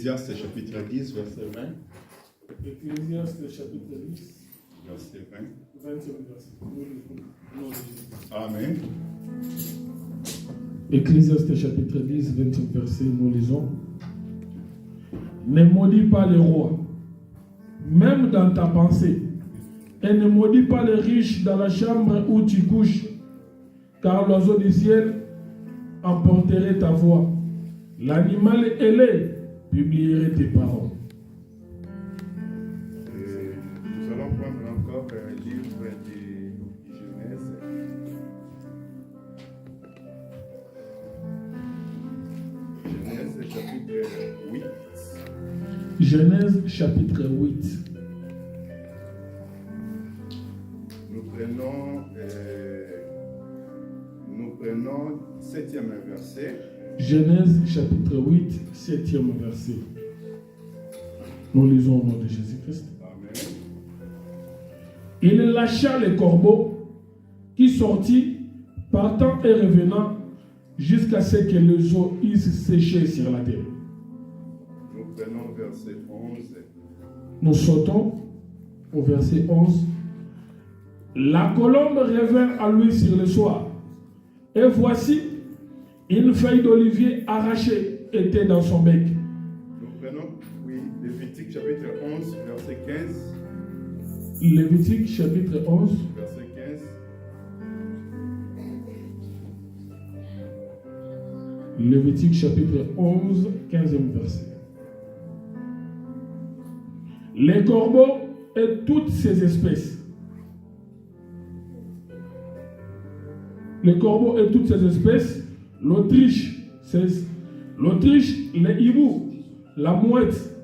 Ecclésiaste chapitre 10, verset 20. Ecclésiaste chapitre 10, Verset 20. 20e verset. Amen. Ecclésiaste chapitre 10, 20e verset, nous lisons. Ne maudis pas les rois, même dans ta pensée, et ne maudis pas les riches dans la chambre où tu couches, car l'oiseau du ciel emporterait ta voix. L'animal ailé publierait tes paroles. Nous allons prendre encore un livre de Genèse. Genèse chapitre 8. Genèse chapitre 8. Nous prenons 7e verset. Genèse chapitre 8, 7e verset. Nous lisons au nom de Jésus-Christ. Amen. Il lâcha les corbeaux qui sortit, partant et revenant, jusqu'à ce que les eaux eussent séché sur la terre. Nous prenons verset 11. Nous sautons au verset 11. La colombe revint à lui sur le soir. Et voici, une feuille d'olivier arrachée était dans son bec. Nous prenons, oui, Lévitique chapitre 11, verset 15. Lévitique chapitre 11, Verset 15. Lévitique chapitre 11, 15e verset. Les corbeaux et toutes ces espèces. Les corbeaux et toutes ces espèces, l'autruche, les hiboux, la mouette,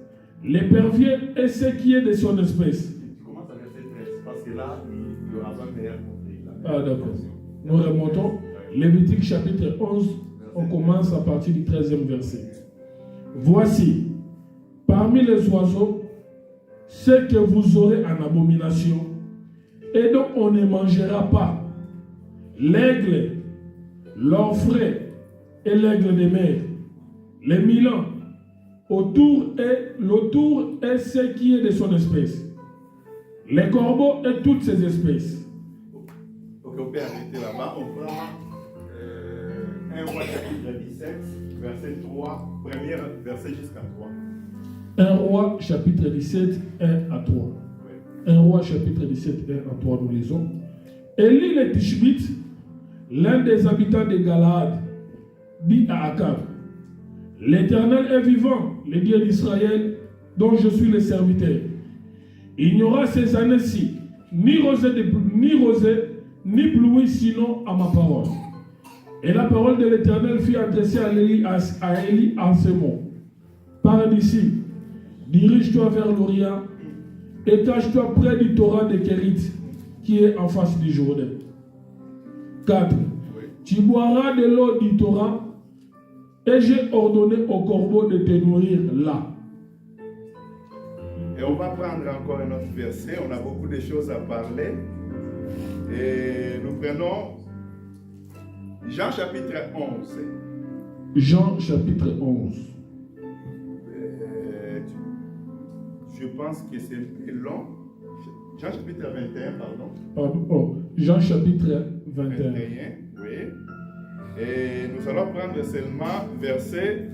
l'épervier et ce qui est de son espèce. Tu commences à verset 13, parce que là, il y aura un meilleur compris. Ah d'accord. Nous remontons. Lévitique chapitre 11, on commence à partir du 13e verset. Voici, parmi les oiseaux, ce que vous aurez en abomination, et dont on ne mangera pas, l'aigle, l'orfraie et l'aigle des mers, les milans, l'autour et ce qui est de son espèce, les corbeaux et toutes ces espèces. Ok, on peut arrêter là-bas. On prend 1 Roi chapitre 17, verset 3, premier verset jusqu'à 3. 1 Roi chapitre 17, 1 à 3. Oui. 1 Roi chapitre 17, 1 à 3, nous lisons. Élie le Tishbite, l'un des habitants de Galaad, dit à Akab, l'Éternel est vivant, le Dieu d'Israël, dont je suis le serviteur. Il n'y aura ces années-ci ni rosée, ni pluie, sinon à ma parole. Et la parole de l'Éternel fut adressée à Élie en ces mots. Pars d'ici, dirige-toi vers l'Orient, et cache-toi près du torrent de Kérit, qui est en face du Jourdain. 4. Tu boiras de l'eau du torrent, et j'ai ordonné aux corbeaux de te nourrir là. Et on va prendre encore un autre verset. On a beaucoup de choses à parler. Et nous prenons Jean chapitre 11. Jean chapitre 11. Je pense que c'est un peu long. Jean chapitre 21, pardon. Pardon. Oh, Jean chapitre 21. Oui. Et nous allons prendre seulement verset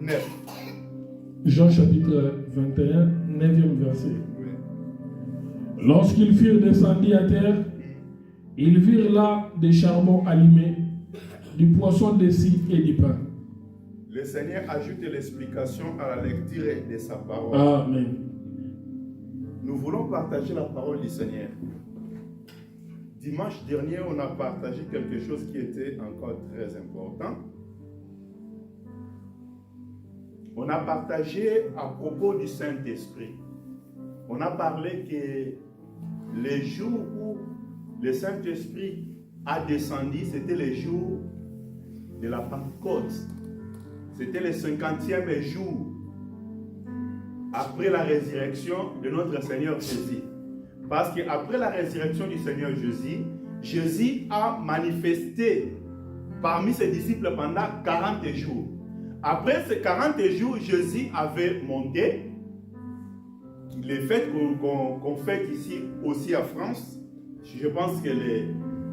9. Jean chapitre 21, 9e verset. Oui. Lorsqu'ils furent descendus à terre, ils virent là des charbons allumés, du poisson de scie et du pain. Le Seigneur ajoute l'explication à la lecture de sa parole. Amen. Nous voulons partager la parole du Seigneur. Dimanche dernier, on a partagé quelque chose qui était encore très important. On a partagé à propos du Saint-Esprit. On a parlé que les jours où le Saint-Esprit a descendu, c'était les jours de la Pentecôte. C'était le 50e jour après la résurrection de notre Seigneur Jésus. Parce qu'après la résurrection du Seigneur Jésus, Jésus a manifesté parmi ses disciples pendant 40 jours. Après ces 40 jours, Jésus avait monté. Les fêtes qu'on fête ici aussi en France, je pense que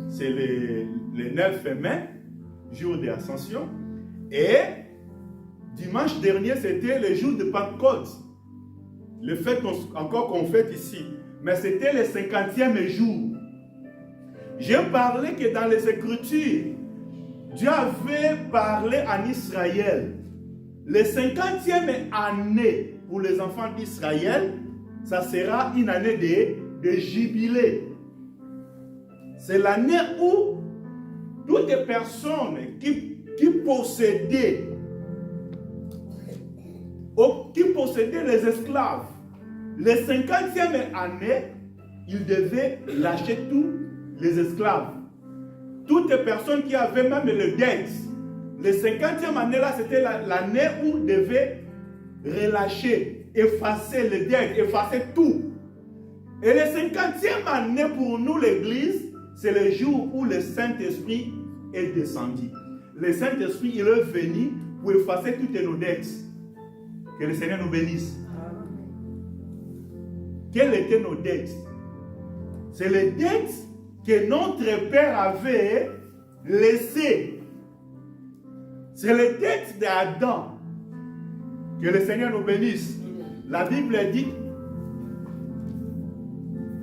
c'est le 9 mai, jour de l'Ascension. Et dimanche dernier, c'était le jour de Pentecôte. Le fait qu'on fête ici. Mais c'était le 50e jour. J'ai parlé que dans les Écritures, Dieu avait parlé en Israël. Le 50e année pour les enfants d'Israël, ça sera une année de jubilé. C'est l'année où toutes les personnes qui possédaient les esclaves, les 50e année, ils devaient lâcher tous les esclaves. Toutes les personnes qui avaient même le dette, les 50e année là, c'était l'année où ils devaient relâcher, effacer les dettes, effacer tout. Et le 50e année pour nous, l'Église, c'est le jour où le Saint-Esprit est descendu. Le Saint-Esprit, il est venu pour effacer toutes nos dettes. Que le Seigneur nous bénisse. Quelles étaient nos dettes? C'est les dettes que notre Père avait laissées. C'est les dettes d'Adam. Que le Seigneur nous bénisse. La Bible dit,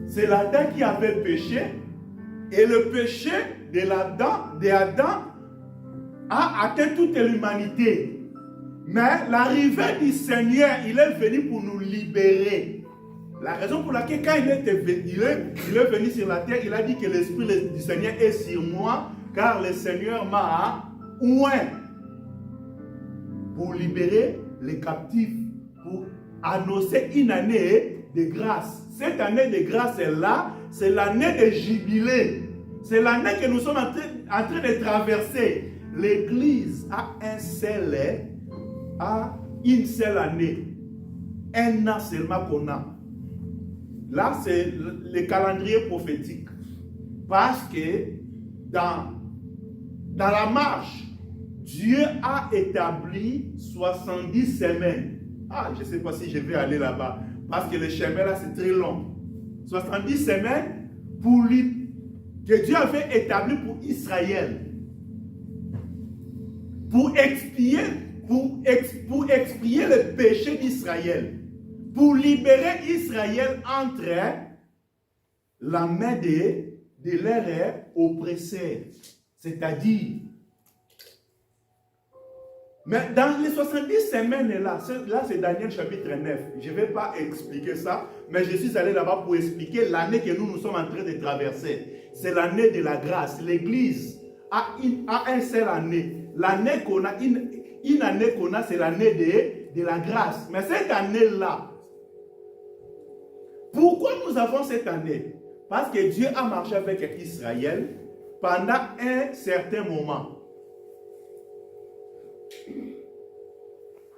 c'est l'Adam qui avait péché, et le péché d'Adam a atteint toute l'humanité. Mais l'arrivée du Seigneur, il est venu pour nous libérer. La raison pour laquelle quand il est venu sur la terre, il a dit que l'Esprit du Seigneur est sur moi, car le Seigneur m'a oint pour libérer les captifs, pour annoncer une année de grâce. Cette année de grâce est là, c'est l'année de jubilé. C'est l'année que nous sommes en train de traverser. L'Église a une seule année. Un an seulement qu'on a. Là, c'est le calendrier prophétique. Parce que dans la marche, Dieu a établi 70 semaines. Ah, je ne sais pas si je vais aller là-bas. Parce que le chemin là, c'est très long. 70 semaines pour lui, que Dieu avait établi pour Israël. Pour expier le péché d'Israël. Pour libérer Israël entre la main de leurs oppresseurs. C'est-à-dire, mais dans les 70 semaines là c'est Daniel chapitre 9. Je ne vais pas expliquer ça, mais je suis allé là-bas pour expliquer l'année que nous sommes en train de traverser. C'est l'année de la grâce. L'Église a une seule année. L'année qu'on a, une année qu'on a, c'est l'année de la grâce. Mais cette année-là, pourquoi nous avons cette année? Parce que Dieu a marché avec Israël pendant un certain moment.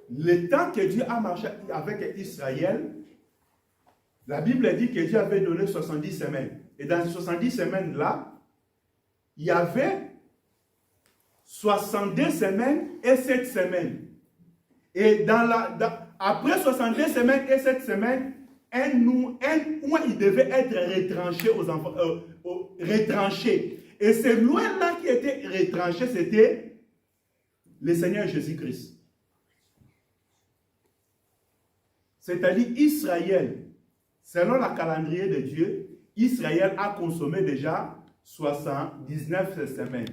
Le temps que Dieu a marché avec Israël, la Bible dit que Dieu avait donné 70 semaines. Et dans ces 70 semaines-là, il y avait 62 semaines et 7 semaines. Et après 62 semaines et 7 semaines, un oint, il devait être retranché aux enfants, retranché. Et ce loin-là qui était retranché, c'était le Seigneur Jésus-Christ. C'est-à-dire Israël, selon le calendrier de Dieu, Israël a consommé déjà 79 semaines.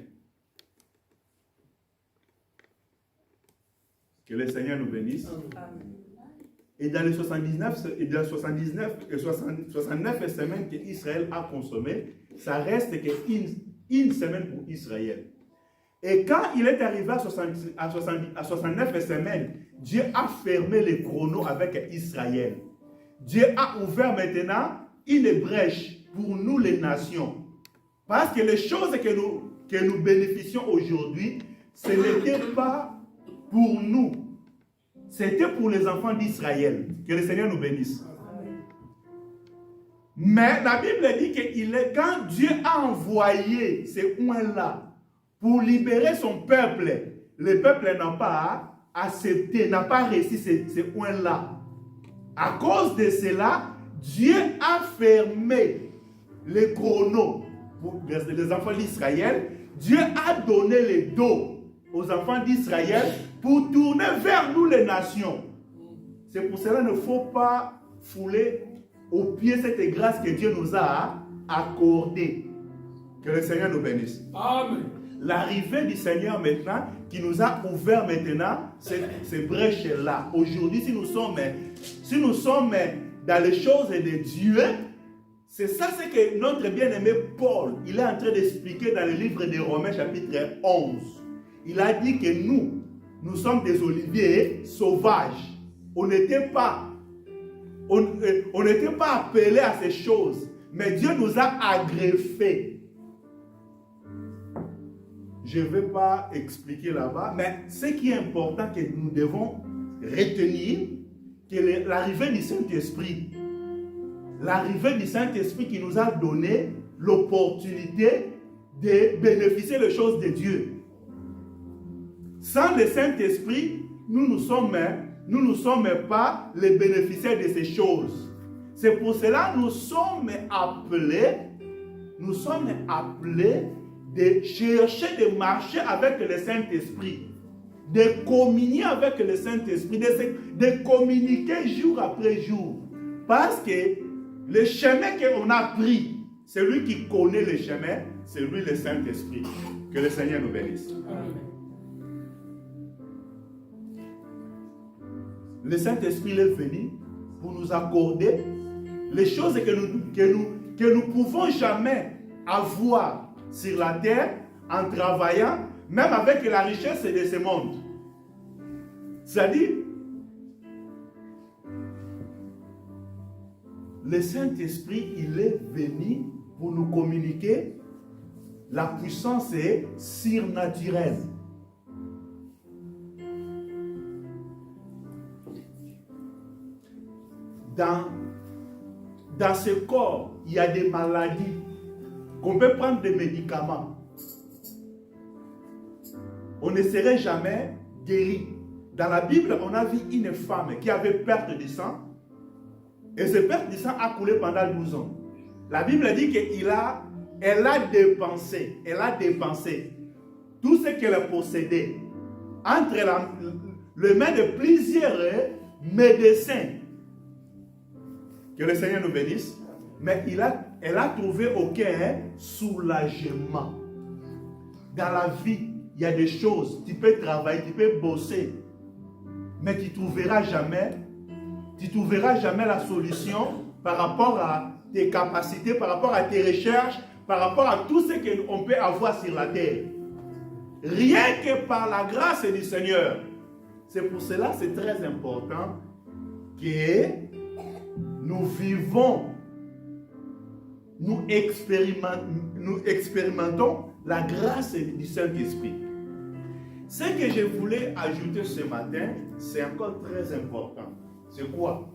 Que le Seigneur nous bénisse. Et dans les 69 semaines qu'Israël a consommées, ça reste qu'une semaine pour Israël. Et quand il est arrivé à 69 semaines, Dieu a fermé les chronos avec Israël. Dieu a ouvert maintenant une brèche pour nous les nations. Parce que les choses que nous bénéficions aujourd'hui, ce n'était pas pour nous. C'était pour les enfants d'Israël. Que le Seigneur nous bénisse. Mais la Bible dit que quand Dieu a envoyé ces oints-là pour libérer son peuple, le peuple n'a pas accepté, n'a pas réussi ces points-là. À cause de cela, Dieu a fermé les chronos pour les enfants d'Israël. Dieu a donné le dos aux enfants d'Israël pour tourner vers nous les nations. C'est pour cela qu'il ne faut pas fouler aux pieds cette grâce que Dieu nous a accordée. Que le Seigneur nous bénisse. Amen. L'arrivée du Seigneur maintenant, qui nous a ouvert maintenant ces brèches-là. Aujourd'hui, si nous sommes dans les choses de Dieu, c'est ça ce que notre bien-aimé Paul, il est en train d'expliquer dans le livre de Romains chapitre 11. Il a dit que nous sommes des oliviers sauvages. On n'était pas appelés à ces choses, mais Dieu nous a agreffés. Je ne vais pas expliquer là-bas, mais ce qui est important que nous devons retenir, c'est l'arrivée du Saint-Esprit. L'arrivée du Saint-Esprit qui nous a donné l'opportunité de bénéficier des choses de Dieu. Sans le Saint-Esprit, nous ne sommes pas les bénéficiaires de ces choses. C'est pour cela que nous sommes appelés de chercher, de marcher avec le Saint-Esprit, de communier avec le Saint-Esprit, de communiquer jour après jour. Parce que le chemin qu'on a pris, c'est lui qui connaît le chemin, c'est lui le Saint-Esprit. Que le Seigneur nous bénisse. Le Saint-Esprit est venu pour nous accorder les choses que nous pouvons jamais avoir sur la terre en travaillant, même avec la richesse de ce monde. C'est-à-dire, le Saint-Esprit, il est venu pour nous communiquer la puissance surnaturelle. Dans ce corps, il y a des maladies qu'on peut prendre des médicaments. On ne serait jamais guéri. Dans la Bible, on a vu une femme qui avait perte de sang. Et cette perte de sang a coulé pendant 12 ans. La Bible dit qu'elle a dépensé tout ce qu'elle possédait entre les mains de plusieurs médecins. Que le Seigneur nous bénisse. Mais elle a trouvé aucun soulagement. Dans la vie, il y a des choses, tu peux travailler, tu peux bosser, mais tu ne trouveras jamais la solution par rapport à tes capacités, par rapport à tes recherches, par rapport à tout ce qu'on peut avoir sur la terre. Rien que par la grâce du Seigneur. C'est pour cela que c'est très important que nous vivons, nous expérimentons la grâce du Saint-Esprit. Ce que je voulais ajouter ce matin, c'est encore très important. C'est quoi?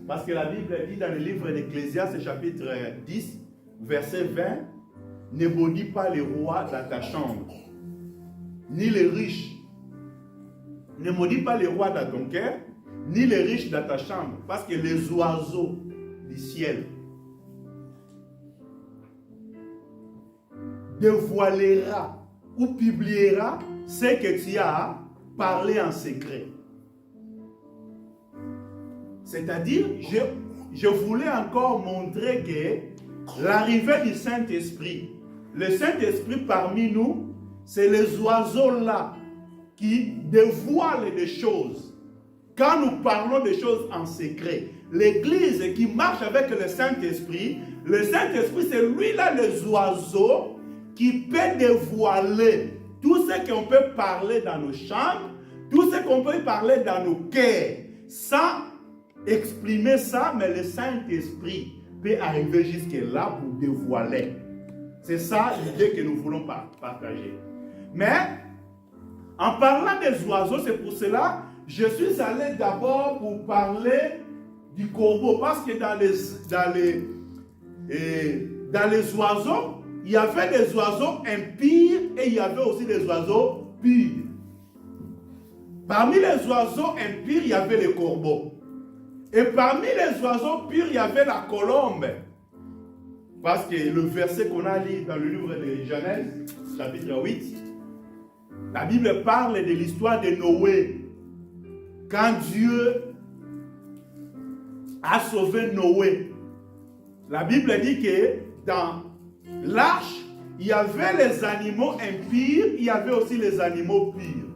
Parce que la Bible dit dans le livre d'Ecclésiaste, chapitre 10, verset 20, ne maudis pas les rois dans ta chambre, ni les riches. Ne maudis pas les rois dans ton cœur, ni les riches dans ta chambre, parce que les oiseaux du ciel dévoilera ou publiera ce que tu as parlé en secret. C'est-à-dire, je voulais encore montrer que l'arrivée du Saint-Esprit, le Saint-Esprit parmi nous, c'est les oiseaux là qui dévoilent des choses. Quand nous parlons des choses en secret, l'Église qui marche avec le Saint-Esprit, c'est lui-là, les oiseaux, qui peut dévoiler tout ce qu'on peut parler dans nos chambres, tout ce qu'on peut parler dans nos cœurs, sans exprimer ça, mais le Saint-Esprit peut arriver jusque là pour dévoiler. C'est ça l'idée que nous voulons partager. Mais, en parlant des oiseaux, c'est pour cela je suis allé d'abord pour parler du corbeau, parce que dans les oiseaux, il y avait des oiseaux impurs et il y avait aussi des oiseaux purs. Parmi les oiseaux impurs, il y avait les corbeaux. Et parmi les oiseaux purs, il y avait la colombe. Parce que le verset qu'on a lu dans le livre de Genèse, chapitre 8, la Bible parle de l'histoire de Noé. Quand Dieu a sauvé Noé, la Bible dit que dans l'arche, il y avait les animaux impurs, il y avait aussi les animaux purs.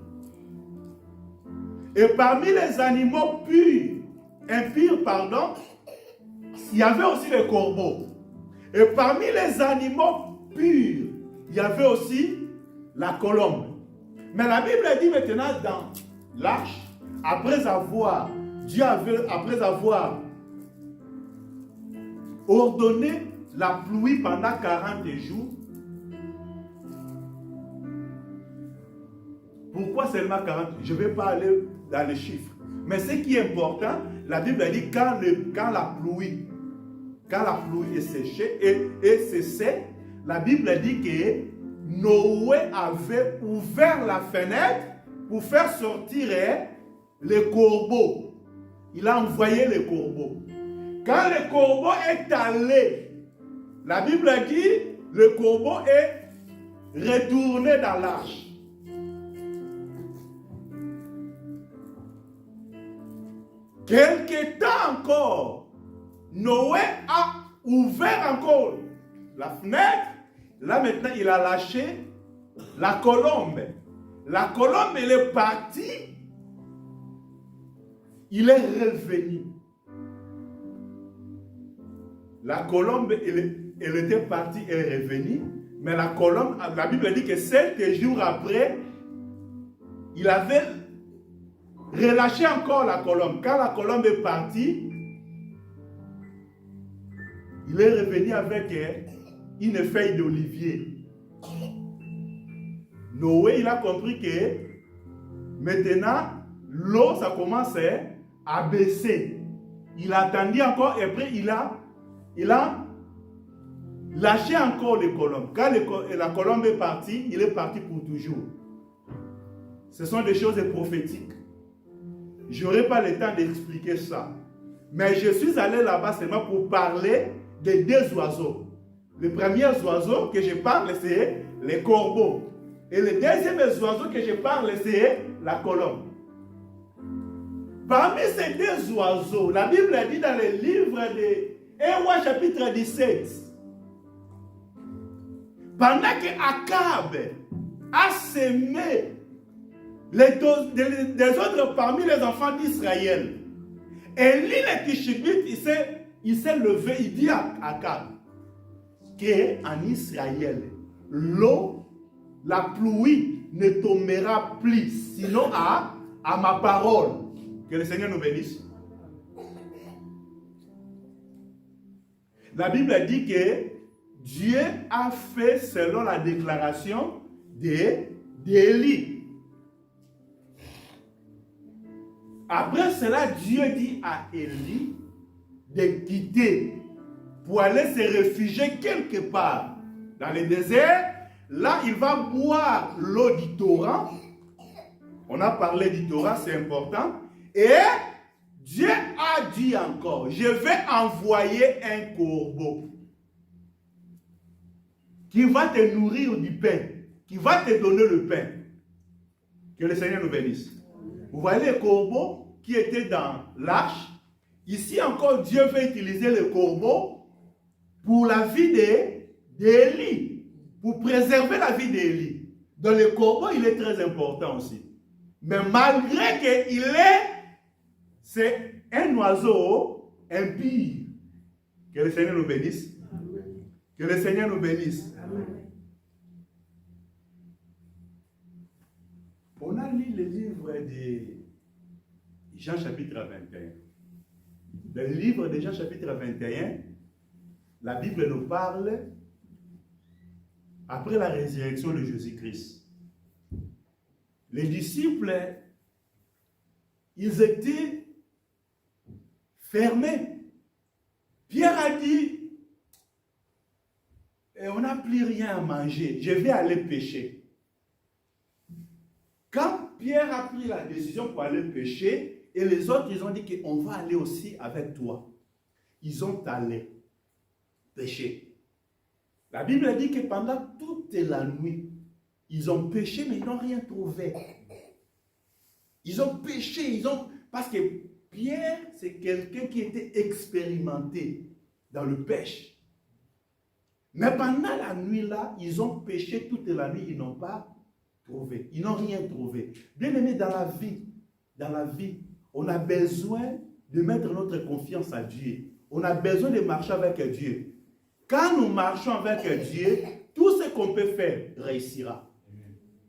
Et parmi les animaux impurs, il y avait aussi les corbeaux. Et parmi les animaux purs, il y avait aussi la colombe. Mais la Bible dit maintenant dans l'arche, après avoir ordonné la pluie pendant 40 jours. Pourquoi seulement 40? Je ne vais pas aller dans les chiffres. Mais ce qui est important, la Bible dit quand la pluie est séchée et cessée, la Bible dit que Noé avait ouvert la fenêtre pour faire sortir les corbeaux. Il a envoyé les corbeaux. Quand le corbeau est allé, la Bible dit le corbeau est retourné dans l'arche. Quelque temps encore, Noé a ouvert encore la fenêtre. Là maintenant, il a lâché la colombe. La colombe, elle est partie. Il est revenu. La colombe, elle était partie et est revenue. Mais la colombe, la Bible dit que 7 jours après, il avait relâché encore la colombe. Quand la colombe est partie, il est revenu avec une feuille d'olivier. Noé, il a compris que maintenant, l'eau, ça commence à baisser. Il a attendu encore et après, il a lâché encore les colombes. Quand la colombe est partie, il est parti pour toujours. Ce sont des choses prophétiques. Je n'aurai pas le temps d'expliquer ça. Mais je suis allé là-bas seulement pour parler des 2 oiseaux. Les premiers oiseaux que je parle, c'est les corbeaux. Et les deuxièmes oiseaux que je parle, c'est la colombe. Parmi ces 2 oiseaux, la Bible dit dans le livre de Ewa chapitre 17, pendant que Akab a semé des autres parmi les enfants d'Israël, Élie le Tishbite, il s'est levé, il dit à Akab qu'en Israël, l'eau, la pluie ne tombera plus, sinon à ma parole. Que le Seigneur nous bénisse. La Bible dit que Dieu a fait selon la déclaration d'Élie. Après cela, Dieu dit à Élie de quitter pour aller se réfugier quelque part dans le désert. Là, il va boire l'eau du torrent. On a parlé du torrent, c'est important. Et Dieu a dit encore, je vais envoyer un corbeau qui va te nourrir du pain, qui va te donner le pain. Que le Seigneur nous bénisse. Vous voyez les corbeaux qui étaient dans l'arche. Ici encore, Dieu veut utiliser le corbeau pour la vie d'Élie, pour préserver la vie d'Élie. Donc le corbeau, il est très important aussi. Mais malgré qu'il c'est un oiseau impie. Que le Seigneur nous bénisse. Que le Seigneur nous bénisse. On a lu le livre de Jean chapitre 21. Dans le livre de Jean chapitre 21, la Bible nous parle après la résurrection de Jésus-Christ. Les disciples, ils étaient fermés. Pierre a dit, on n'a plus rien à manger, je vais aller pêcher. Quand Pierre a pris la décision pour aller pêcher et les autres, ils ont dit qu'on va aller aussi avec toi. Ils ont allé pêcher. La Bible dit que pendant toute la nuit, ils ont pêché, mais ils n'ont rien trouvé. Ils ont pêché, parce que Pierre, c'est quelqu'un qui était expérimenté dans le pêche. Mais pendant la nuit là, ils ont pêché toute la nuit, ils n'ont pas trouvé. Ils n'ont rien trouvé. Bien aimé, dans la vie, on a besoin de mettre notre confiance à Dieu. On a besoin de marcher avec Dieu. Quand nous marchons avec Dieu, tout ce qu'on peut faire réussira.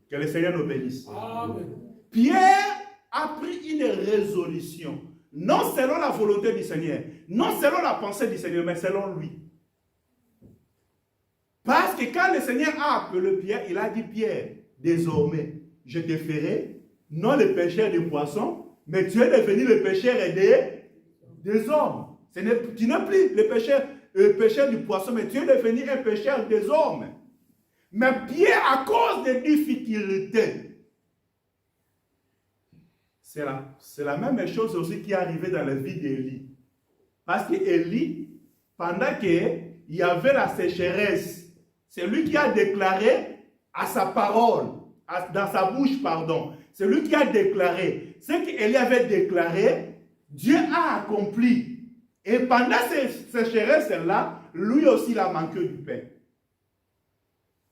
Que le Seigneur nous bénisse. Amen. Pierre a pris une résolution, non selon la volonté du Seigneur, non selon la pensée du Seigneur, mais selon lui. Parce que quand le Seigneur a appelé Pierre, il a dit, Pierre, désormais, je te ferai, non le pêcheur de poissons, mais tu es devenu le pêcheur des hommes. Tu n'es plus le pêcheur du poisson, mais tu es devenu un pêcheur des hommes. Mais Pierre, à cause des difficultés, c'est la même chose aussi qui est arrivée dans la vie d'Élie. Parce qu'Élie, pendant qu'il y avait la sécheresse, c'est lui qui a déclaré à sa parole, dans sa bouche, pardon, c'est lui qui a déclaré. Ce qu'Élie avait déclaré, Dieu a accompli. Et pendant ces sécheresses-là, lui aussi il a manqué du pain.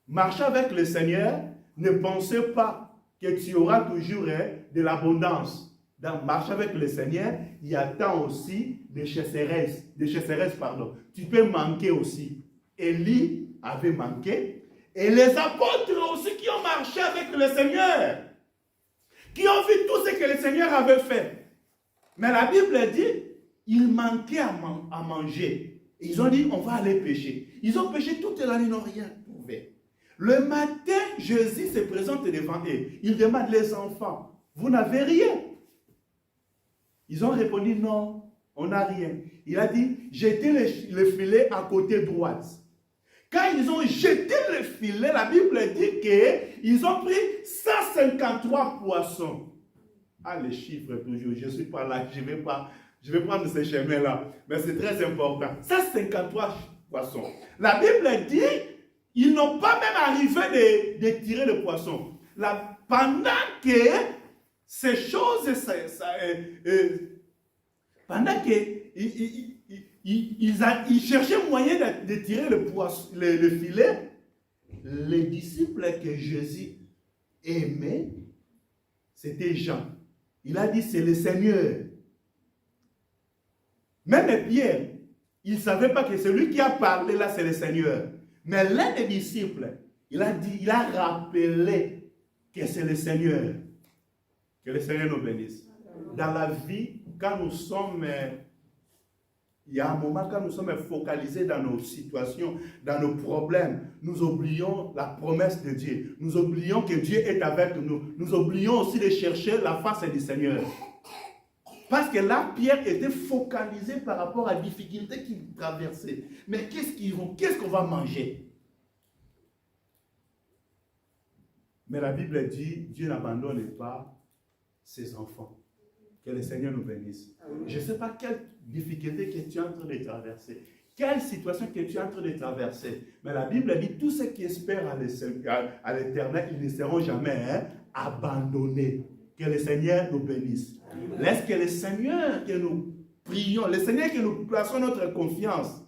Marcher avec le Seigneur, ne pensez pas que tu auras toujours de l'abondance. Dans marcher avec le Seigneur, il y a tant aussi de sécheresses, Tu peux manquer aussi. Élie avait manqué. Et les apôtres aussi qui ont marché avec le Seigneur, qui ont vu tout ce que le Seigneur avait fait. Mais la Bible dit, ils manquaient à manger. Et ils ont dit, on va aller pêcher. Ils ont pêché toute l'année, ils n'ont rien trouvé. Le matin, Jésus se présente devant eux. Il demande les enfants, vous n'avez rien? Ils ont répondu, non, on n'a rien. Il a dit, jetez le filet à côté droite. Quand ils ont jeté le filet, la Bible dit qu'ils ont pris 153 poissons. Ah, les chiffres toujours, je ne suis pas là, je vais prendre ce chemin-là. Mais c'est très important. 153 poissons. La Bible dit, ils n'ont pas même arrivé de tirer le poisson. Pendant que ces choses, pendant que ils cherchaient moyen de tirer le filet, les disciples que Jésus aimait, c'était Jean. Il a dit, c'est le Seigneur. Même Pierre, il ne savait pas que celui qui a parlé là, c'est le Seigneur. Mais l'un des disciples, il a rappelé que c'est le Seigneur. Que le Seigneur nous bénisse. Dans la vie, quand nous sommes, il y a un moment quand nous sommes focalisés dans nos situations, dans nos problèmes, nous oublions la promesse de Dieu. Nous oublions que Dieu est avec nous. Nous oublions aussi de chercher la face du Seigneur. Parce que là, Pierre était focalisé par rapport à la difficulté qu'il traversait. Mais qu'est-ce qu'on va manger? Mais la Bible dit, Dieu n'abandonne pas ses enfants. Que le Seigneur nous bénisse. Je ne sais pas quelle difficulté que tu es en train de traverser. Quelle situation que tu es en train de traverser. Mais la Bible dit, tous ceux qui espèrent à l'Éternel, ils ne seront jamais abandonnés. Que le Seigneur nous bénisse. Laisse que le Seigneur que nous prions, le Seigneur que nous plaçons notre confiance,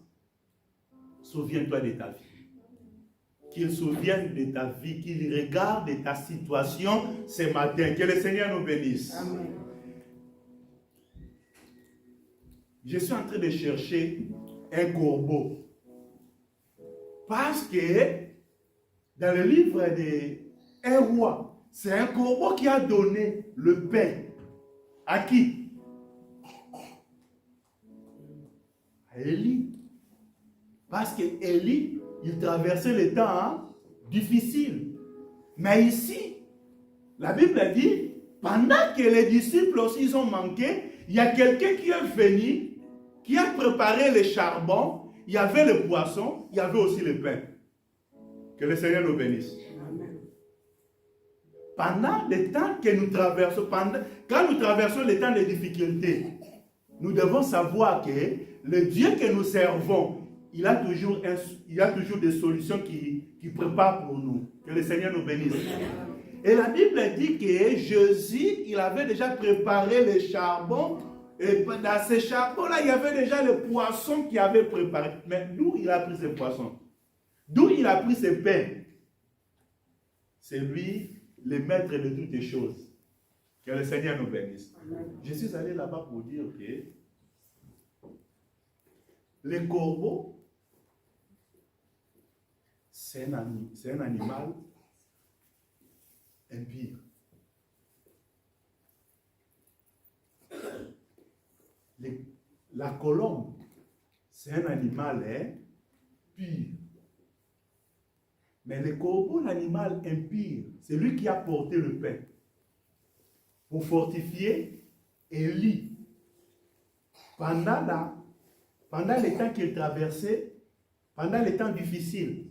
souviens-toi de ta vie. Qu'il souvienne de ta vie, qu'il regarde ta situation ce matin. Que le Seigneur nous bénisse. Amen. Je suis en train de chercher un corbeau. Parce que dans le livre d'un roi, c'est un corbeau qui a donné le pain. À qui? À Élie. Parce que Élie, il traversait les temps difficiles. Mais ici, la Bible dit, pendant que les disciples aussi ils ont manqué, il y a quelqu'un qui est venu, qui a préparé le charbon, il y avait le poisson, il y avait aussi le pain. Que le Seigneur nous bénisse. pendant les temps que nous traversons, quand nous traversons les temps de difficultés, nous devons savoir que le Dieu que nous servons, il a toujours des solutions qu'il prépare pour nous. Que le Seigneur nous bénisse. Et la Bible dit que Jésus, il avait déjà préparé les charbons. Et dans ces charbons-là, il y avait déjà le poisson qu'il avait préparé. Mais d'où il a pris ces poissons? D'où il a pris ces pains? C'est lui, le maître de toutes les choses. Que le Seigneur nous bénisse. Je suis allé là-bas pour dire que les corbeaux, c'est un animal impur. La colombe, c'est un animal pur. Mais le corbeau, l'animal impur, c'est lui qui a porté le pain pour fortifier Élie pendant les temps qu'il traversait, pendant les temps difficiles.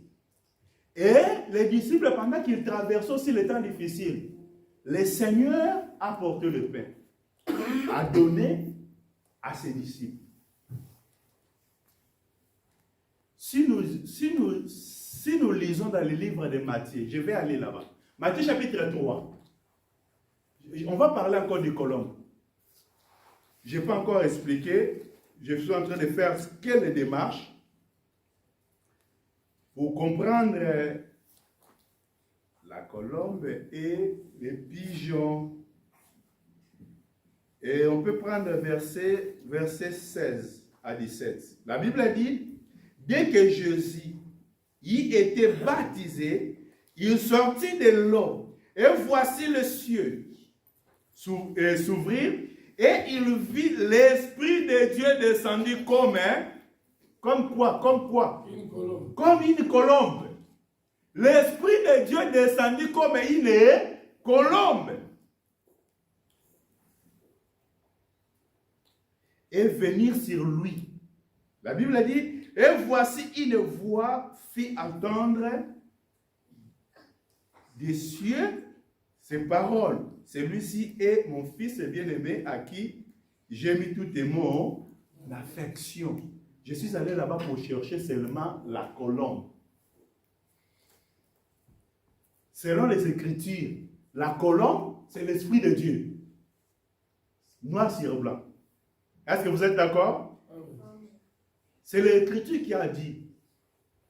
Et les disciples, pendant qu'ils traversaient aussi les temps difficiles, le Seigneur a porté le pain, a donné à ses disciples. Si nous lisons dans le livre de Matthieu, je vais aller là-bas. Matthieu chapitre 3. On va parler encore des colombes. Je n'ai pas encore expliqué. Je suis en train de faire quelle démarche pour comprendre la colombe et les pigeons. Et on peut prendre verset 16 à 17. La Bible dit, dès que Jésus y était baptisé, il sortit de l'eau. Et voici le ciel s'ouvrir. Et il vit l'Esprit de Dieu descendu comme quoi? Comme une colombe. L'Esprit de Dieu descendu comme une colombe. Et venir sur lui. La Bible dit, et voici une voix fit entendre des cieux ces paroles. Celui-ci est mon fils bien-aimé à qui j'ai mis tout mon affection. Je suis allé là-bas pour chercher seulement la colombe. Selon les Écritures, la colombe, c'est l'Esprit de Dieu. Noir sur blanc. Est-ce que vous êtes d'accord? C'est l'Écriture qui a dit,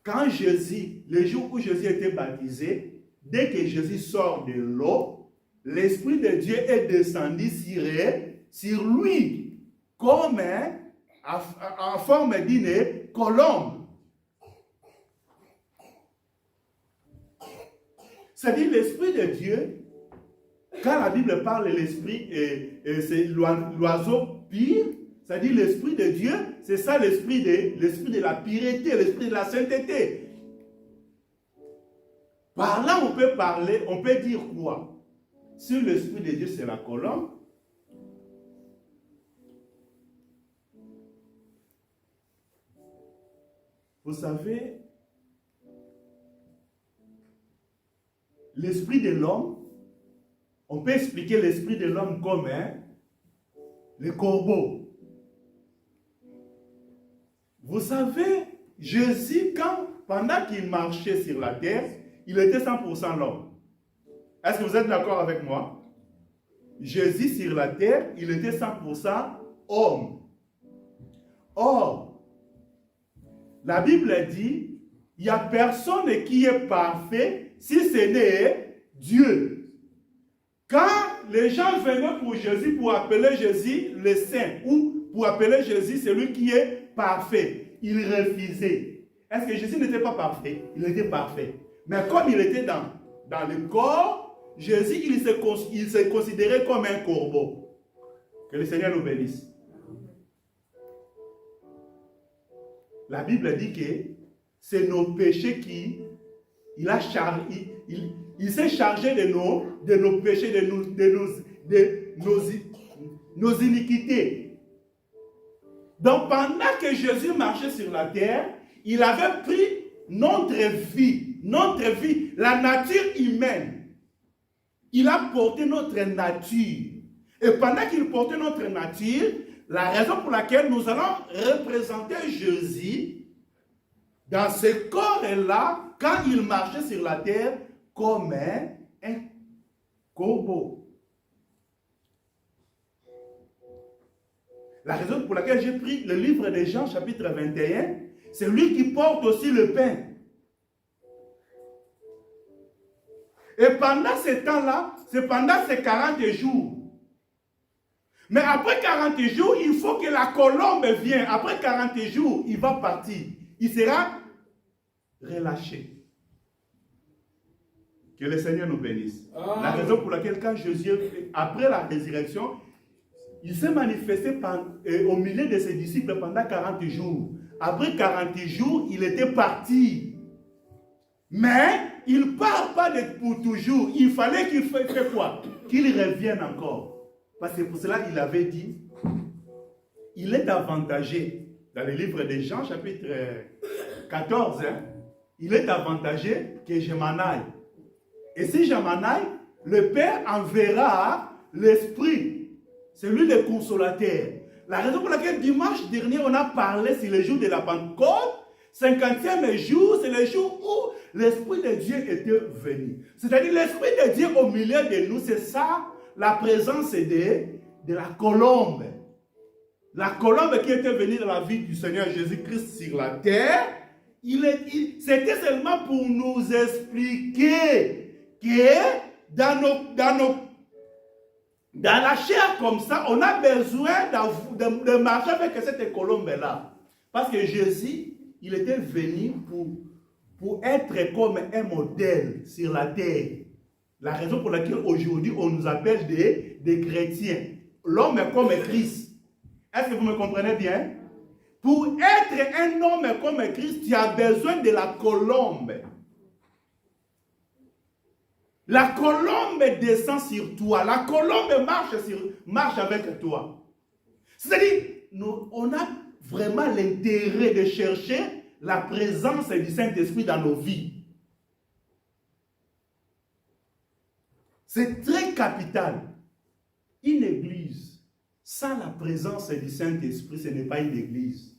quand Jésus, le jour où Jésus était baptisé, dès que Jésus sort de l'eau, l'Esprit de Dieu est descendu sur lui, comme en forme d'une colombe. C'est-à-dire l'Esprit de Dieu, quand la Bible parle de l'Esprit, c'est l'oiseau pire, c'est-à-dire l'Esprit de Dieu, c'est ça l'esprit de la pureté, l'Esprit de la sainteté. Par là, on peut dire quoi? Si l'Esprit de Dieu, c'est la colombe, vous savez, l'esprit de l'homme, on peut expliquer l'esprit de l'homme comme le corbeau. Vous savez, Jésus, pendant qu'il marchait sur la terre, il était 100% l'homme. Est-ce que vous êtes d'accord avec moi? Jésus sur la terre, il était 100% homme. Or, la Bible dit, il n'y a personne qui est parfait si ce n'est Dieu. Quand les gens venaient pour Jésus, pour appeler Jésus le Saint, ou pour appeler Jésus celui qui est parfait, il refusait. Est-ce que Jésus n'était pas parfait? Il était parfait. Mais comme il était dans le corps, Jésus, il se considérait comme un corbeau. Que le Seigneur nous bénisse. La Bible dit que c'est nos péchés il s'est chargé de nos péchés, de nos iniquités. Donc pendant que Jésus marchait sur la terre, il avait pris notre vie, la nature humaine. il a porté notre nature. Et pendant qu'il portait notre nature, la raison pour laquelle nous allons représenter Jésus dans ce corps-là, quand il marchait sur la terre, comme un corbeau. La raison pour laquelle j'ai pris le livre de Jean, chapitre 21, c'est lui qui porte aussi le pain. Et pendant ce temps-là, c'est pendant ces 40 jours. Mais après 40 jours, il faut que la colombe vienne. Après 40 jours, il va partir. Il sera relâché. Que le Seigneur nous bénisse. La raison pour laquelle quand Jésus, après la résurrection, il s'est manifesté au milieu de ses disciples pendant 40 jours. Après 40 jours, il était parti. Mais il ne part pas pour toujours. Il fallait qu'il fasse quoi? Qu'il revienne encore. Parce que pour cela, il avait dit, il est avantagé, dans le livre de Jean, chapitre 14, il est avantagé que je m'en aille. Et si je m'en aille, le Père enverra l'Esprit, celui le consolateur. La raison pour laquelle dimanche dernier, on a parlé sur le jour de la Pentecôte, 50e jour, c'est le jour où l'Esprit de Dieu était venu. C'est-à-dire l'Esprit de Dieu au milieu de nous, c'est ça, la présence de la colombe. La colombe qui était venue dans la vie du Seigneur Jésus-Christ sur la terre, c'était seulement pour nous expliquer que dans la chair comme ça, on a besoin de marcher avec cette colombe-là. Parce que Jésus, il était venu pour être comme un modèle sur la terre. La raison pour laquelle aujourd'hui on nous appelle des chrétiens. L'homme est comme Christ. Est-ce que vous me comprenez bien? Pour être un homme comme Christ, tu as besoin de la colombe. La colombe descend sur toi. La colombe marche avec toi. C'est-à-dire, on a vraiment l'intérêt de chercher la présence du Saint-Esprit dans nos vies. C'est très capital. Une église, sans la présence du Saint-Esprit, ce n'est pas une église.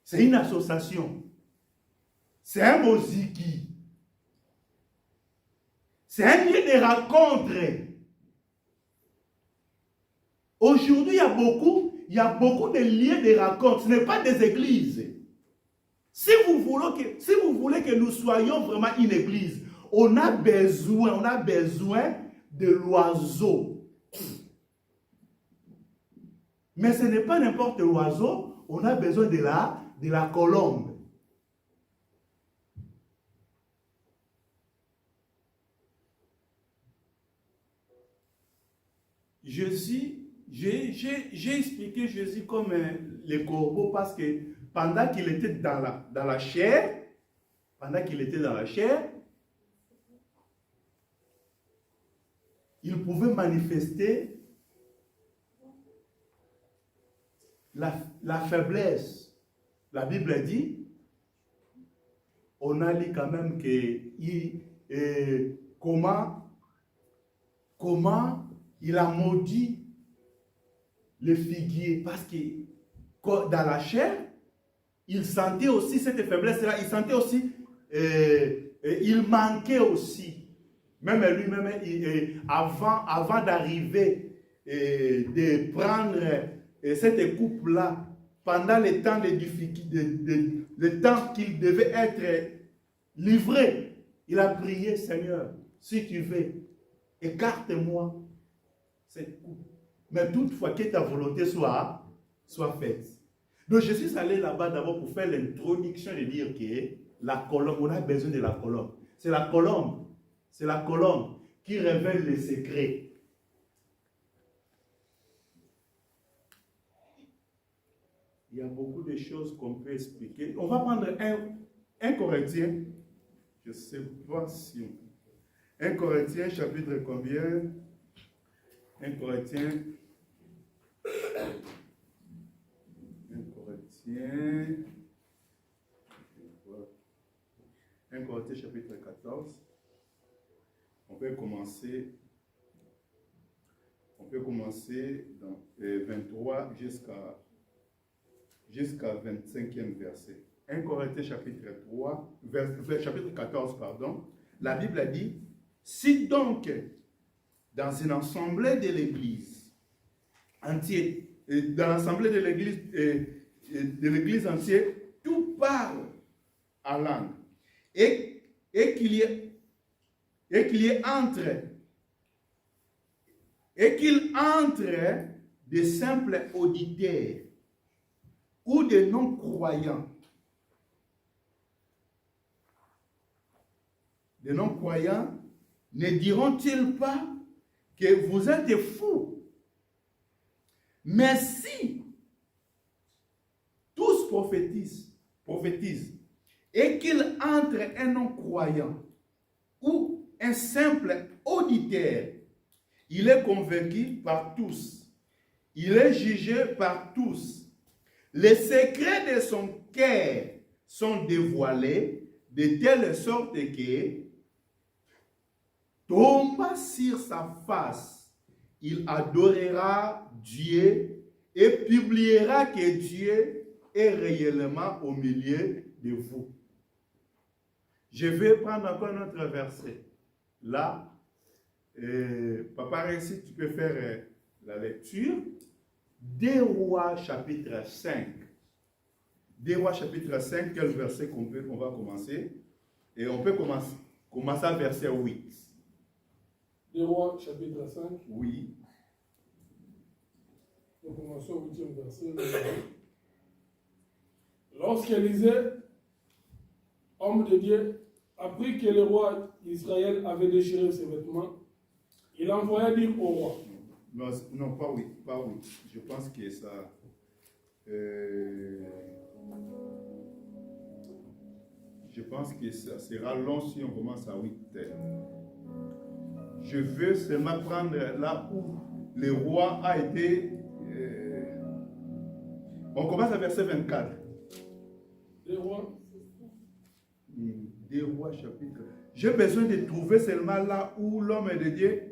C'est une association. C'est un moziki. C'est un lieu de rencontre. Aujourd'hui, il y a beaucoup de lieux de rencontre. Ce n'est pas des églises. Si vous voulez que nous soyons vraiment une église, on a besoin de l'oiseau. Mais ce n'est pas n'importe l'oiseau, on a besoin de la colombe. Jésus, j'ai expliqué Jésus comme le corbeau parce que pendant qu'il était dans la chair, il pouvait manifester la faiblesse. La Bible dit, on a lu quand même comment il a maudit le figuier. Parce que dans la chair, il sentait aussi cette faiblesse-là. Il sentait aussi, il manquait aussi. Même lui-même, avant d'arriver de prendre cette coupe-là, pendant le temps le temps qu'il devait être livré, il a prié, Seigneur, si tu veux, écarte-moi cette coupe. Mais toutefois, que ta volonté soit faite. Donc je suis allé là-bas d'abord pour faire l'introduction et dire que la colombe, on a besoin de la colombe. C'est la colombe qui révèle les secrets. Il y a beaucoup de choses qu'on peut expliquer. On va prendre un Corinthien. Je ne sais pas si... Un Corinthien, chapitre combien? Un Corinthien, chapitre 14. peut commencer dans 23 jusqu'à 25e verset. 1 Corinthiens chapitre 14, pardon. La Bible a dit, si donc dans une assemblée de l'Église entière, dans l'assemblée de l'Église entière, tout parle en langue, et qu'il entre des simples auditeurs ou des non-croyants. Des non-croyants ne diront-ils pas que vous êtes fous? Mais si tous prophétisent, et qu'il entre un non-croyant ou un simple auditeur, il est convaincu par tous, il est jugé par tous. Les secrets de son cœur sont dévoilés de telle sorte que tomba sur sa face, il adorera Dieu et publiera que Dieu est réellement au milieu de vous. Je vais prendre encore un autre verset. Là, Papa, si tu peux faire la lecture. 2 Rois chapitre 5. 2 Rois chapitre 5, quel verset qu'on va commencer? Et on peut commencer à verset 8. 2 Rois chapitre 5. Oui. Nous commençons au 8e verset. Lorsqu'Élisée, homme de Dieu, apprit que le roi d'Israël avait déchiré ses vêtements, il envoya dire au roi. Non, pas oui. Je pense que ça... je pense que ça sera long si on commence à 8. Je veux seulement prendre là où le roi a été... on commence à verset 24. 2 Rois. 2 Rois chapitre. J'ai besoin de trouver seulement là où l'homme de Dieu,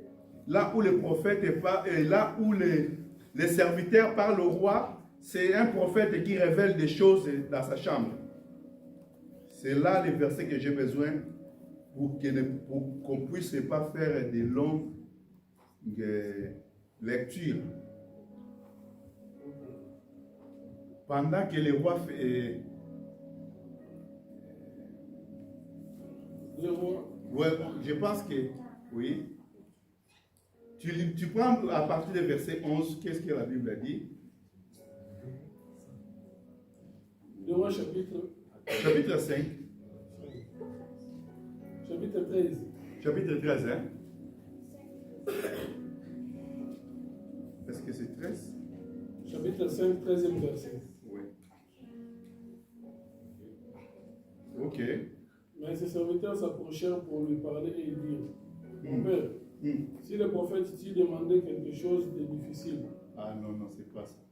là où le prophète est pas, et là où les serviteurs parlent au roi, c'est un prophète qui révèle des choses dans sa chambre. C'est là le verset que j'ai besoin pour qu'on ne puisse pas faire de longues lectures. Pendant que le roi fait... Ouais, je pense que, oui. Tu prends à partir du verset 11, qu'est-ce que la Bible a dit? 2 Rois chapitre 5. Chapitre 13. Chapitre 13, hein? Est-ce que c'est 13? Chapitre 5, 13e verset. Oui. Ok. Mais ses serviteurs s'approchèrent pour lui parler et lui dirent, mon père, si le prophète t'y demandait quelque chose de difficile. Ah non, c'est pas ça.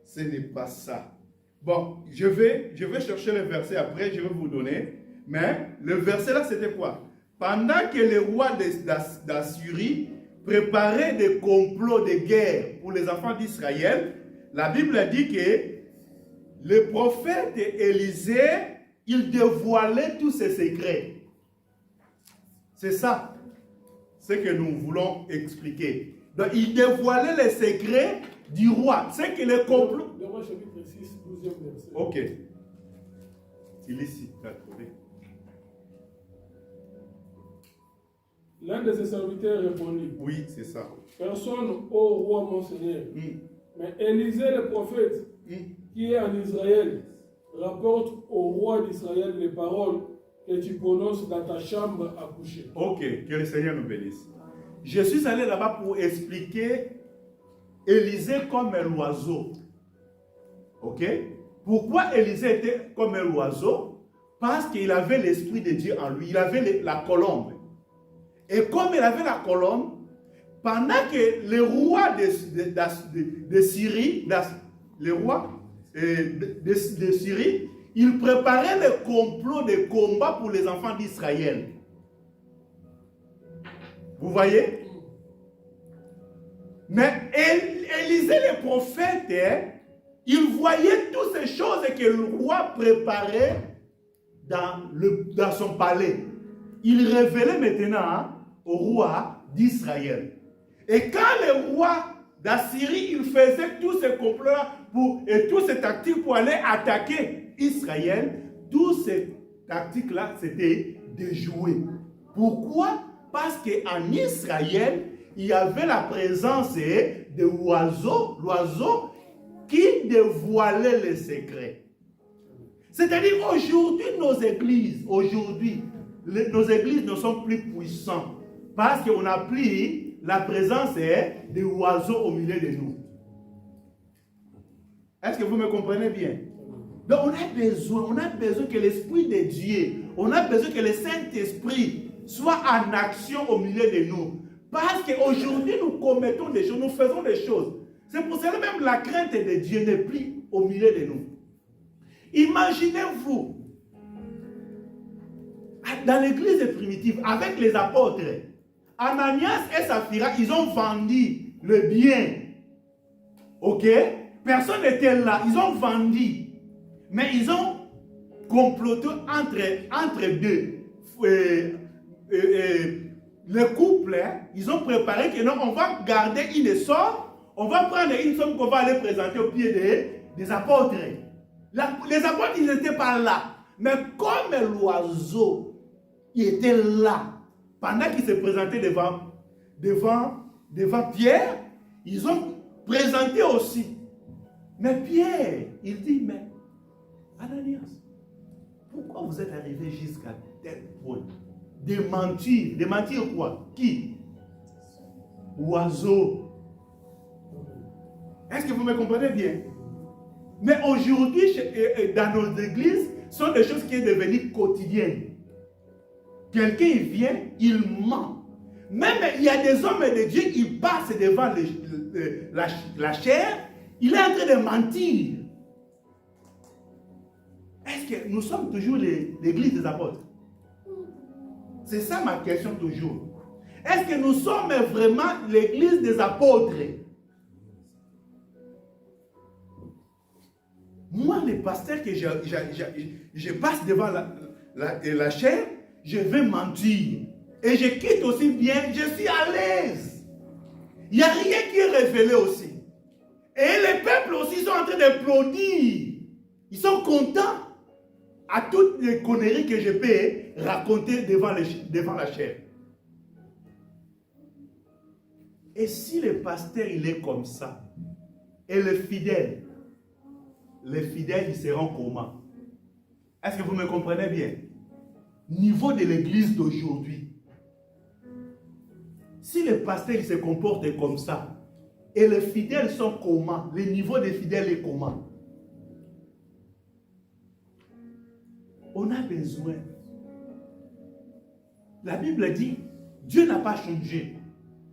Ce n'est pas ça. Bon, je vais chercher le verset après, je vais vous donner. Mais le verset là, c'était quoi? Pendant que le roi d'Assyrie préparait des complots de guerre pour les enfants d'Israël, la Bible a dit que le prophète Élisée, il dévoilait tous ses secrets. C'est ça, ce que nous voulons expliquer. Donc, il dévoilait les secrets du roi. C'est que le complot... Le roi chapitre 6, 12e verset. Ok. Il est ici, tu as trouvé. L'un de ses serviteurs répondit, Oui, c'est ça. personne, ô roi mon Seigneur, mais Élisée le prophète, qui est en Israël, rapporte au roi d'Israël les paroles que tu prononces dans ta chambre à coucher. Ok, que le Seigneur nous bénisse. Je suis allé là-bas pour expliquer Élisée comme un oiseau. Ok? Pourquoi Élisée était comme un oiseau? Parce qu'il avait l'Esprit de Dieu en lui. Il avait la colombe. Et comme il avait la colombe, pendant que le roi de Syrie, le roi de Syrie, il préparait le complot de combat pour les enfants d'Israël. Vous voyez? Mais Élisée le prophète, il voyait toutes ces choses que le roi préparait dans son palais. Il révélait maintenant au roi d'Israël. Et quand le roi d'Assyrie, il faisait tous ces complots et toutes ces tactiques pour aller attaquer Israël, toutes ces tactiques-là, c'était déjoué. Pourquoi? Parce qu'en Israël, il y avait la présence de l'oiseau qui dévoilait les secrets. C'est-à-dire aujourd'hui, nos églises ne sont plus puissantes parce qu'on a pris la présence des oiseaux au milieu de nous. Est-ce que vous me comprenez bien? Donc on a besoin que l'Esprit de Dieu, on a besoin que le Saint-Esprit soit en action au milieu de nous. Parce qu'aujourd'hui, nous commettons des choses, nous faisons des choses. C'est pour cela même la crainte de Dieu n'est plus au milieu de nous. Imaginez-vous, dans l'église primitive, avec les apôtres, Ananias et Saphira, ils ont vendu le bien. Ok? Personne n'était là. Ils ont vendu. Mais ils ont comploté entre deux. Le couple, ils ont préparé que non, on va garder une somme, on va prendre une somme qu'on va aller présenter au pied des apôtres. Les apôtres, ils n'étaient pas là. Mais comme l'oiseau, il était là, pendant qu'il se présentait devant Pierre, ils ont présenté aussi. Mais Pierre, il dit, mais Ananias, pourquoi vous êtes arrivé jusqu'à tel point? De mentir. De mentir quoi? Qui? Oiseau. Est-ce que vous me comprenez bien? Mais aujourd'hui, dans nos églises, ce sont des choses qui sont devenues quotidiennes. Quelqu'un il vient, il ment. Même il y a des hommes de Dieu, ils passent devant la chair, il est en train de mentir. Est-ce que nous sommes toujours l'église des apôtres? C'est ça ma question toujours. Est-ce que nous sommes vraiment l'église des apôtres? Moi, les pasteurs que je passe devant la chair, je vais mentir. Et je quitte aussi bien, je suis à l'aise. Il n'y a rien qui est révélé aussi. Et les peuples aussi sont en train d'applaudir. Ils sont contents à toutes les conneries que je peux raconter devant la chair. Et si le pasteur il est comme ça, et les fidèles ils seront comment? Est-ce que vous me comprenez bien? Niveau de l'église d'aujourd'hui, si le pasteur il se comporte comme ça, et les fidèles sont comment? Le niveau des fidèles est comment? On a besoin. La Bible dit, Dieu n'a pas changé.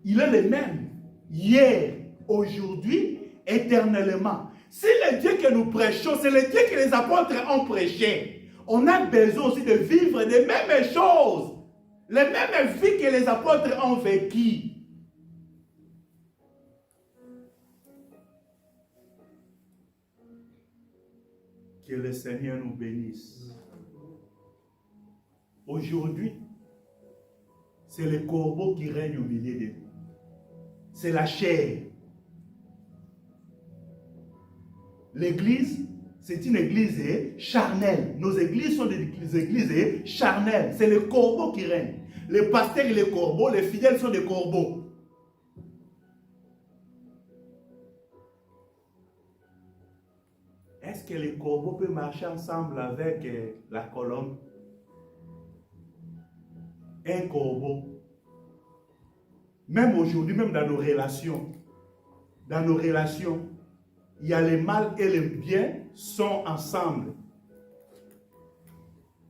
Il est le même. Hier, aujourd'hui, éternellement. Si le Dieu que nous prêchons, c'est le Dieu que les apôtres ont prêché, on a besoin aussi de vivre les mêmes choses. Les mêmes vies que les apôtres ont vécues. Que le Seigneur nous bénisse. Aujourd'hui, c'est le corbeau qui règne au milieu de nous. C'est la chair. L'église, c'est une église charnelle. Nos églises sont des églises charnelles. C'est le corbeau qui règne. Les pasteurs et les corbeaux, les fidèles sont des corbeaux. Est-ce que les corbeaux peuvent marcher ensemble avec la colombe? Un corbeau. Même aujourd'hui, même dans nos relations, il y a le mal et le bien sont ensemble.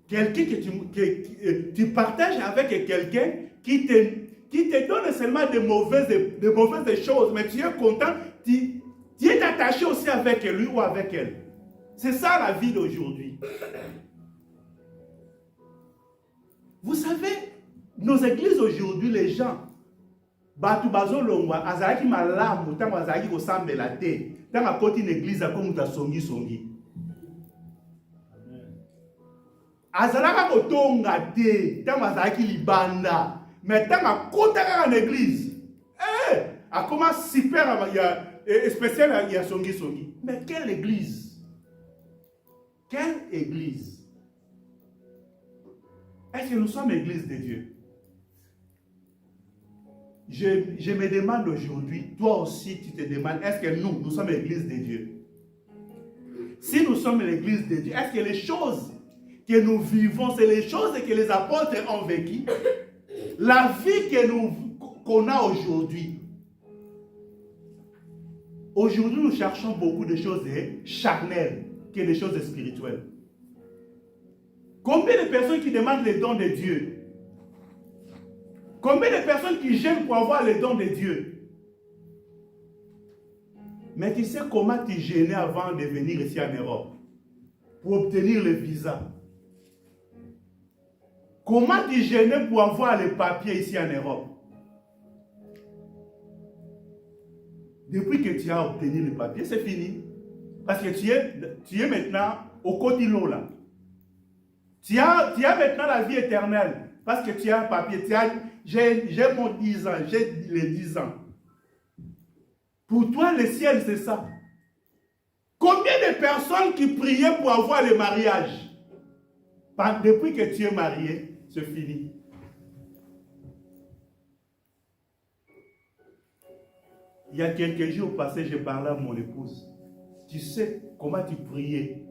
Quelqu'un que tu partages avec quelqu'un qui te donne seulement de mauvaises choses, mais tu es content, tu es attaché aussi avec lui ou avec elle. C'est ça la vie d'aujourd'hui. Vous savez, nos églises aujourd'hui, les gens, Batu bazolongwa azalaki malamu tango azalaki kosambela te. Tango akoti une église akomuta songi songi. Azalaka kotonga te tango azalaki libanda. Mais tango akotaka na église, akoma super spécial ya songi songi. Mais quelle église? Quelle église? Est-ce que nous sommes l'église de Dieu? Je me demande aujourd'hui, toi aussi tu te demandes, est-ce que nous sommes l'église de Dieu? Si nous sommes l'église de Dieu, est-ce que les choses que nous vivons, c'est les choses que les apôtres ont vécues? La vie qu'on a aujourd'hui. Aujourd'hui, nous cherchons beaucoup de choses charnelles que des choses spirituelles. Combien de personnes qui demandent les dons de Dieu? Combien de personnes qui gênent pour avoir les dons de Dieu? Mais tu sais comment tu gênais avant de venir ici en Europe pour obtenir le visa? Comment tu gênais pour avoir les papiers ici en Europe? Depuis que tu as obtenu les papiers, c'est fini. Parce que tu es maintenant au quotidien là. Tu as maintenant la vie éternelle. Parce que tu as un papier. J'ai mon 10 ans. J'ai les 10 ans. Pour toi, le ciel, c'est ça. Combien de personnes qui priaient pour avoir le mariage? Depuis que tu es marié, c'est fini. Il y a quelques jours passés, je parlais à mon épouse. Tu sais comment tu priais.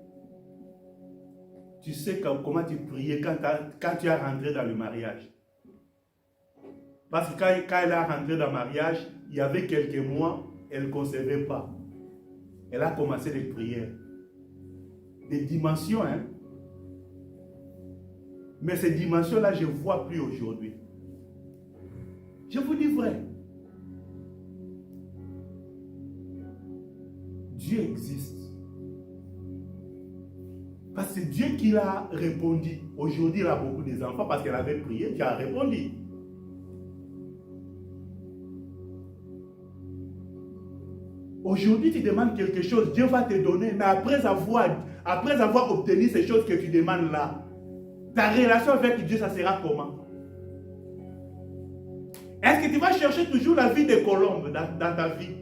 Tu sais comment tu priais quand tu as rentré dans le mariage. Parce que quand elle a rentré dans le mariage, il y avait quelques mois, elle ne concevait pas. Elle a commencé les prières. Des dimensions, hein. Mais ces dimensions-là, je ne vois plus aujourd'hui. Je vous dis vrai. Dieu existe. Parce que c'est Dieu qui l'a répondu. Aujourd'hui, il a beaucoup d'enfants parce qu'elle avait prié, Dieu a répondu. Aujourd'hui, tu demandes quelque chose, Dieu va te donner, mais après avoir obtenu ces choses que tu demandes là, ta relation avec Dieu, ça sera comment? Est-ce que tu vas chercher toujours la vie des colombes dans ta vie?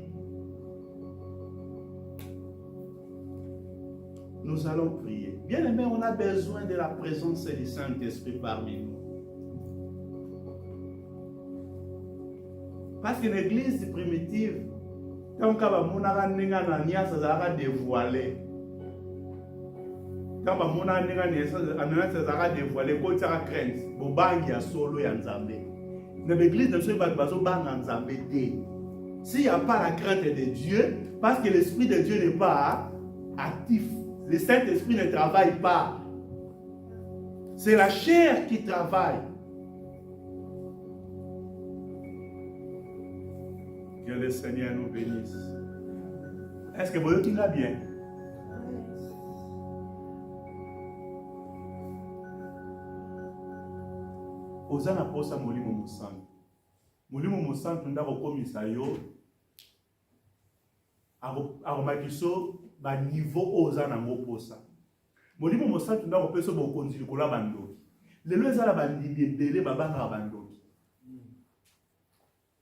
Nous allons prier. Bien aimé, on a besoin de la présence du Saint-Esprit parmi nous. Parce que l'église primitive, quand on a dévoilé, quand on a dévoilé, quand on a crainte, l'église ne se bat pas s'il n'y a pas la crainte de Dieu, parce que l'Esprit de Dieu n'est pas actif, le Saint-Esprit ne travaille pas. C'est la chair qui travaille. Que le Seigneur nous bénisse. Est-ce que vous voyez qu'il va bien? Ozana posa molimo musantu. Molimo musantu ndako komisa yo. Aromakiso ba niveau ozana ngo posa. Molimo musantu ndako peso bokonzi likola bandoki. Lelo ezala bandimi ebele babanga bandoki.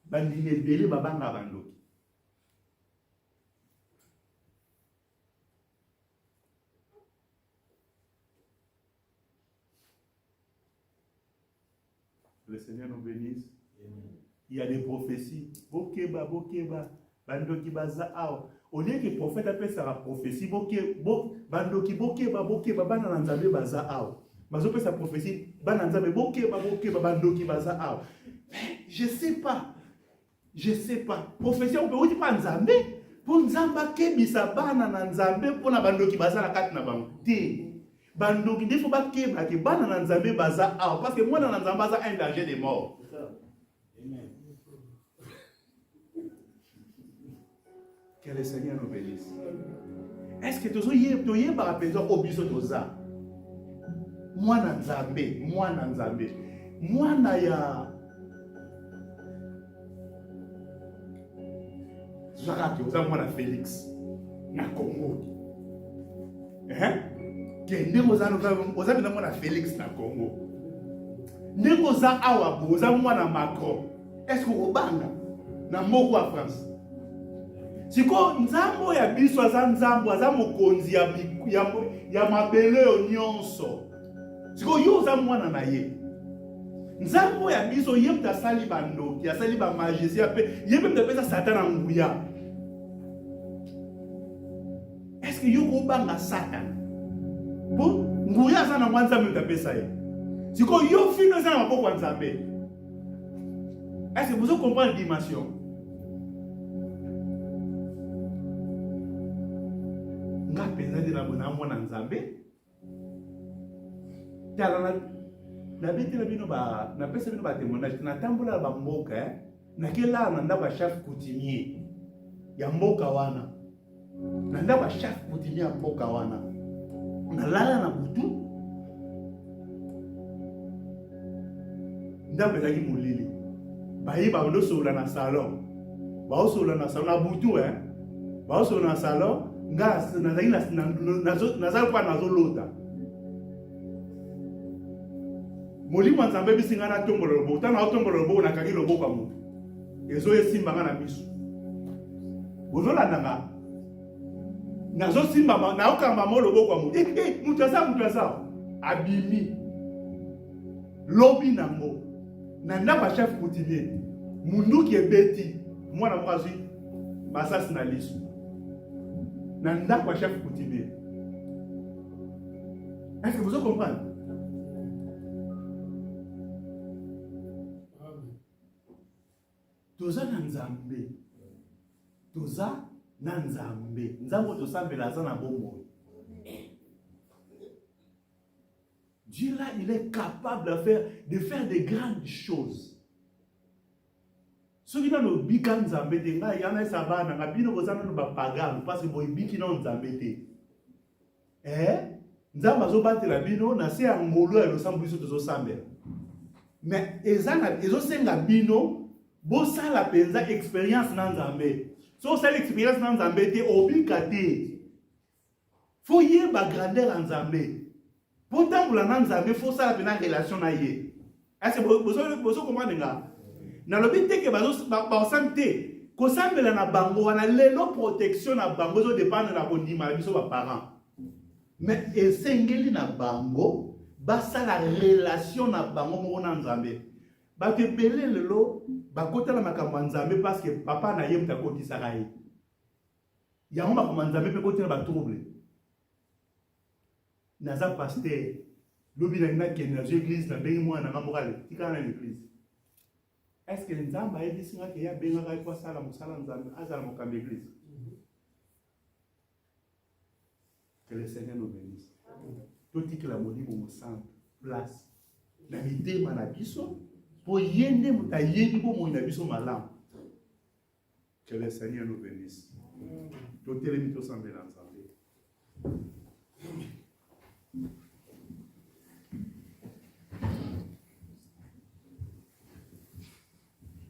Bandimi ebele babanga bandoki. Le Seigneur nous bénisse. Il y a des prophéties. Bokeba, bokeba. Bandoki baza ao. Au lieu que le prophète appelle ça la prophétie, bandoki bokeba, bokeba, bananzabe baza ao. Mazo appelle sa prophétie, bananzabe bokeba, bokeba, bandoki baza ao. Je sais pas. Je sais pas. Prophétie, on peut dire pas nzambe. Pour nzamba kebisa bananzabe pour na bandoki baza la carte na bandoki. Bandoki il faut pas que bana nzambe baza ah parce que moi dans nzambe baza un danger de mort. Amen. Que le Seigneur nous bénisse. Est-ce que tu as par rapport au biso toza? Moi nzambe, moi na ya Zaka oza mwana Félix na Congo. Kende oza bina mwana Félix na Congo. Ndenge oza awa bo oza mwana Macron. Est-ce que obanga na moko wa France? Siko nzambo ya biso aza nzambo aza mokonzi ya mabele nyonso. Siko yo oza mwana na ye. Nzambo ya biso ye mta sali bandoki, asali ba majesté ape, ye mta pesa Satan nguya. Est-ce que yo ko banga Satan? Bon, nguya sana mwanza mta pesa ye. Siko yo fino sana mapoko nzambe. Est-ce que vous comprenez la dimension? Nga penza de la mwana nzambe. Tala na beti na bino ba na pesa bino ba témoignage na tambola ba mboka na kela na ndaba chef coutumier ya mboka wana na ndaba chef coutumier ya mboka wana na lala na butu ndaba zaki mulili bayi ba ndo sola na salon ba sola na salon na butu ba sola na salon nga na zaki na za pa na zo lota. Molimo nzambe bisinga na tombolo lobo tana tombolo lobo na kaki lobo kwa mutu ezo esimba nga na biso bozola nanga nazo simba na okamba mo lobo kwa mutu mutu asa abimi lobi nango na ndaba chef coutumier munduki ebeti mwana mwazi basasi na liso na ndaba chef coutumier. Est-ce que vous comprenez? Toza na nzambe. Toza na nzambe. Nzambo tosambela za na bombo. Dieu là, il est capable de faire de grandes choses. Ce qui est dans le bika nzambe te nga yana sabana nga bino kozana no ba pagano parce que boy biki na nzambe te. Nzamba zo batela bino na se ya ngolo ya losambo biso tozo sambela. Mais ezana ezo senga bino bosa la penza expérience na nzambe. So ça l'expérience na nzambe te obika te. Faut yeba grandeur en nzambe. Pourtant pour la nzambe faut ça la pena relation na ye. Est-ce que boso comprendre nga? Na lobi te ke bazo ba santé. Ko sambela na bango wana lelo protection na bango zo dépendre na kondima biso ba parents. Mais esengeli na bango basa la relation na bango mo na nzambe. Ba te belé lelo ba kota na makambo nzambe parce que papa na ye mutako kisaraye. Ya ngoma ko nzambe pe kota na ba trouble. Naza pasteur lobi na kena église na bengi mwana na morale tika na l'église. Est-ce que nzamba ye bisinga ke ya benga ka kwa sala musala nzambe azala mokambe église? Que le Seigneur nous bénisse. Tout que la moni mo centre place na mitema na biso pour yende muta yebi bo mo na biso malam. Que le Seigneur nous bénisse. Tout les mito sambela nzambe.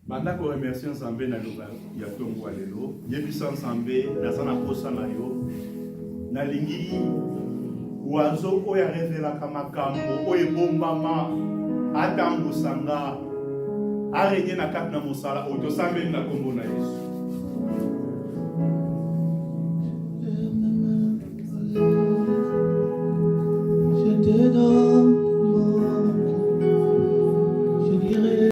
Banda ko remercier nzambe na loba ya tongo alelo yebisa nzambe na sana kosa na yo na lingi wazo oya revela kama kambo oye bombama atambu sanga arenge na kati na mosala oto sambe na kombo na Yesu.